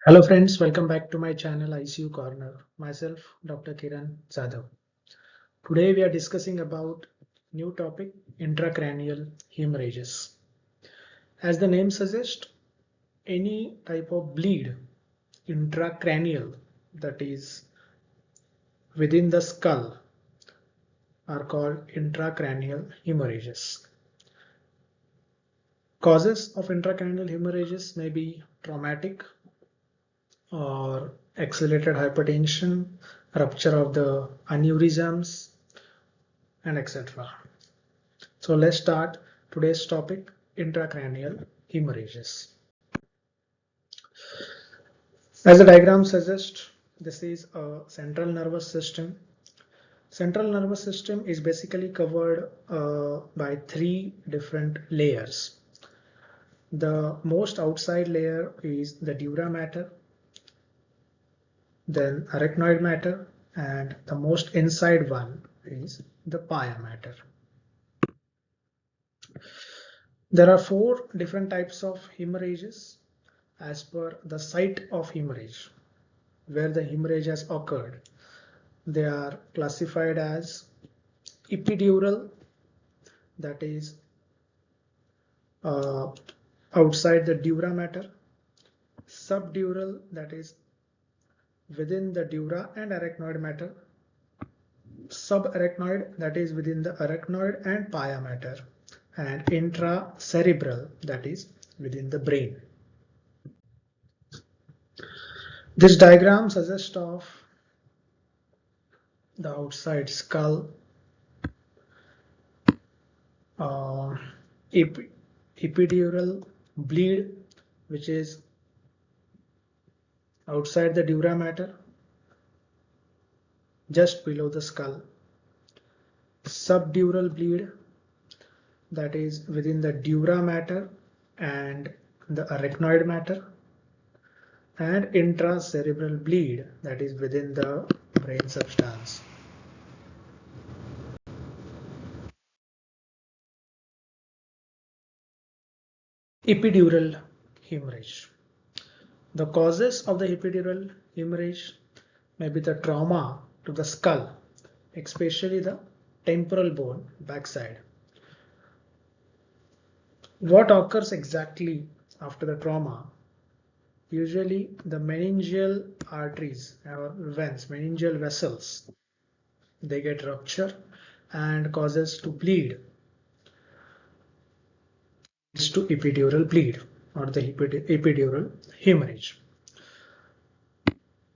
Hello friends, welcome back to my channel ICU Corner. Myself, Dr. Kiran Zadav. Today we are discussing about new topic, intracranial hemorrhages. As the name suggests, any type of bleed intracranial, that is within the skull, are called intracranial hemorrhages. Causes of intracranial hemorrhages may be traumatic or accelerated hypertension, rupture of the aneurysms, and etc. So let's start today's topic, intracranial hemorrhages. As the diagram suggests, this is a central nervous system. Central nervous system is basically covered by three different layers. The most outside layer is the dura mater, then arachnoid mater, and the most inside one is the pia mater. There are four different types of hemorrhages as per the site of hemorrhage, where the hemorrhage has occurred. They are classified as epidural, that is outside the dura mater, subdural, that is within the dura and arachnoid mater, subarachnoid, that is within the arachnoid and pia mater, and intracerebral, that is within the brain. This diagram suggests of the outside skull, epidural bleed, which is outside the dura mater, just below the skull, subdural bleed, that is within the dura mater and the arachnoid mater, and intracerebral bleed, that is within the brain substance. Epidural hemorrhage. The causes of the epidural hemorrhage may be the trauma to the skull, especially the temporal bone backside. What occurs exactly after the trauma? Usually the meningeal arteries or veins, meningeal vessels, they get rupture and causes to bleed. It's to epidural bleed or the epidural hemorrhage.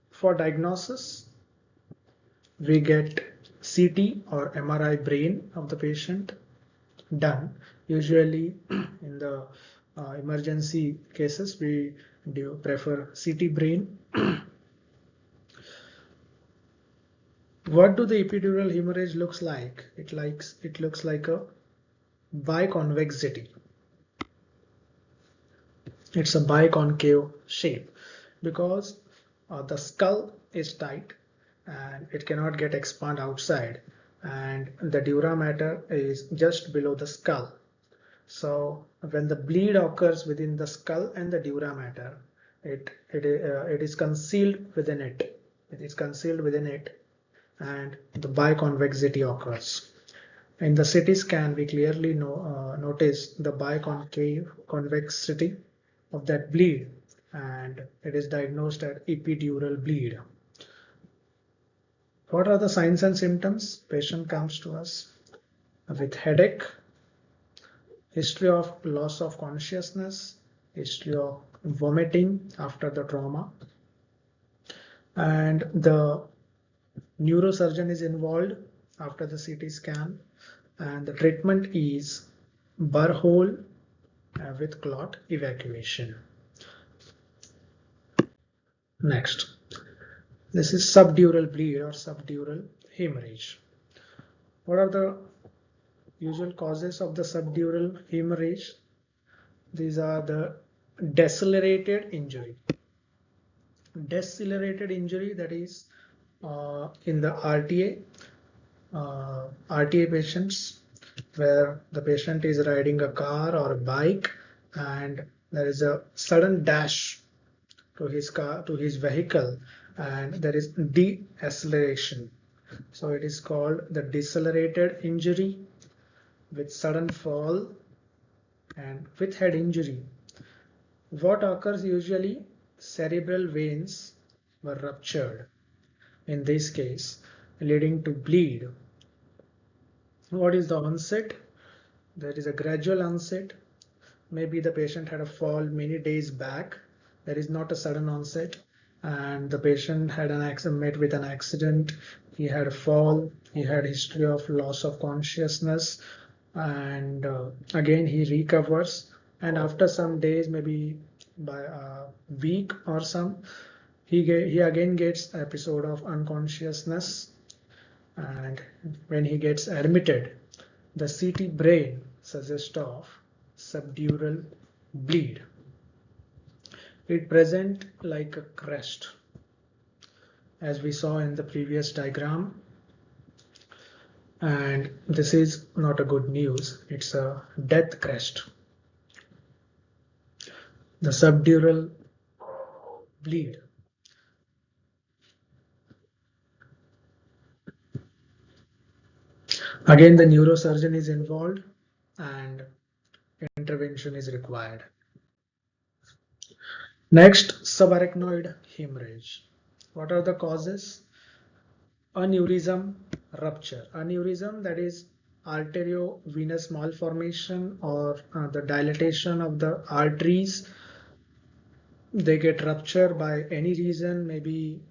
For diagnosis, we get CT or MRI brain of the patient done. Usually in the emergency cases, we do prefer CT brain. What do the epidural hemorrhage looks like? It looks like a biconvexity. It's a biconcave shape because the skull is tight and it cannot get expand outside, and the dura mater is just below the skull. So when the bleed occurs within the skull and the dura mater, it is concealed within it. It is concealed within it, and the biconvexity occurs. In the CT scan, we clearly notice the biconcave convexity of that bleed, and it is diagnosed as epidural bleed. What are the signs and symptoms? Patient comes to us with headache, history of loss of consciousness, history of vomiting after the trauma, and the neurosurgeon is involved after the CT scan, and the treatment is burr hole with clot evacuation. Next, this is subdural bleed or subdural hemorrhage. What are the usual causes of the subdural hemorrhage? These are the decelerated injury. Decelerated injury, that is in the RTA patients, where the patient is riding a car or a bike and there is a sudden dash his car, to his vehicle, and there is deceleration. So it is called the decelerated injury with sudden fall and with head injury. What occurs usually? Cerebral veins were ruptured in this case, leading to bleed. What is the onset? There is a gradual onset. Maybe the patient had a fall many days back. There is not a sudden onset, and the patient had an accident, met with an accident. He had a fall. He had history of loss of consciousness, and again he recovers. And after some days, maybe by a week or some, he again gets episode of unconsciousness, and when he gets admitted, the CT brain suggests of subdural bleed. It present like a crest, as we saw in the previous diagram, and this is not a good news. It's a death crest. The subdural bleed. Again, the neurosurgeon is involved and intervention is required. Next, subarachnoid hemorrhage. What are the causes? Aneurysm, rupture. Aneurysm, that is arteriovenous malformation or the dilatation of the arteries. They get ruptured by any reason, maybe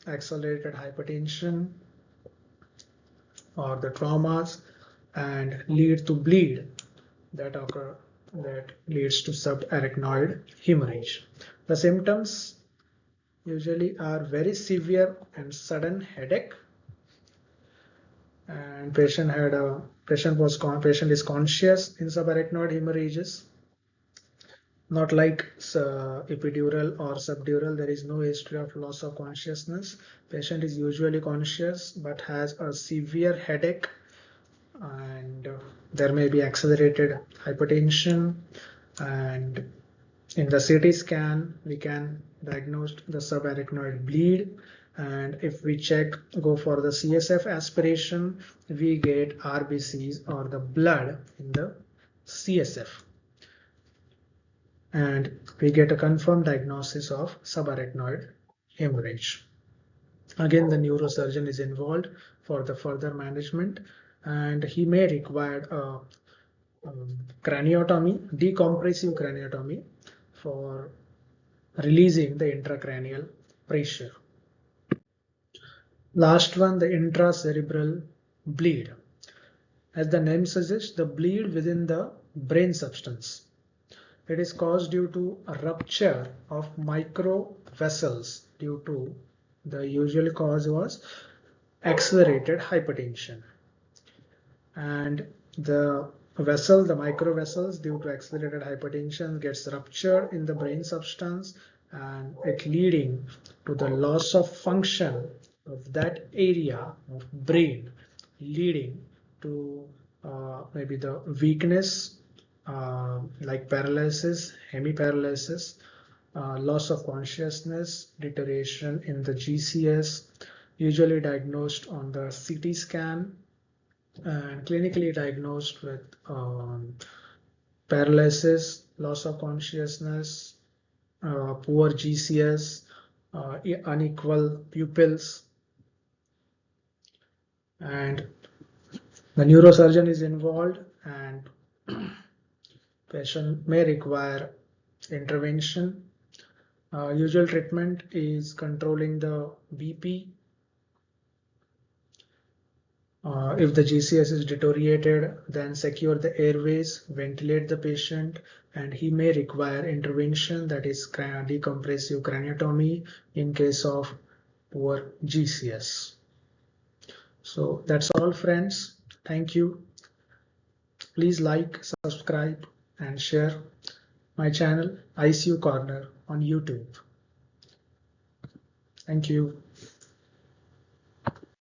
accelerated hypertension or the traumas, and lead to bleed that occur, that leads to subarachnoid hemorrhage. The symptoms usually are very severe and sudden headache, and patient is conscious in subarachnoid hemorrhages. Not like epidural or subdural, there is no history of loss of consciousness. Patient is usually conscious but has a severe headache, and there may be accelerated hypertension, and in the CT scan we can diagnose the subarachnoid bleed, and if we go for the CSF aspiration, we get RBCs or the blood in the CSF, and we get a confirmed diagnosis of subarachnoid hemorrhage. Again, the neurosurgeon is involved for the further management, and he may require a craniotomy, decompressive craniotomy, for releasing the intracranial pressure. Last one, the intracerebral bleed. As the name suggests, the bleed within the brain substance. It is caused due to a rupture of micro vessels due to the usual cause was accelerated hypertension, and the micro vessels due to accelerated hypertension gets ruptured in the brain substance, and it leading to the loss of function of that area of brain, leading to maybe the weakness, like paralysis, hemiparalysis, loss of consciousness, deterioration in the GCS, usually diagnosed on the CT scan and clinically diagnosed with paralysis, loss of consciousness, poor GCS, unequal pupils, and the neurosurgeon is involved, and patient may require intervention. Usual treatment is controlling the BP. If the GCS is deteriorated, then secure the airways, ventilate the patient, and he may require intervention, that is decompressive craniotomy in case of poor GCS. So that's all, friends. Thank you. Please like, subscribe, and share my channel ICU Corner on YouTube. Thank you.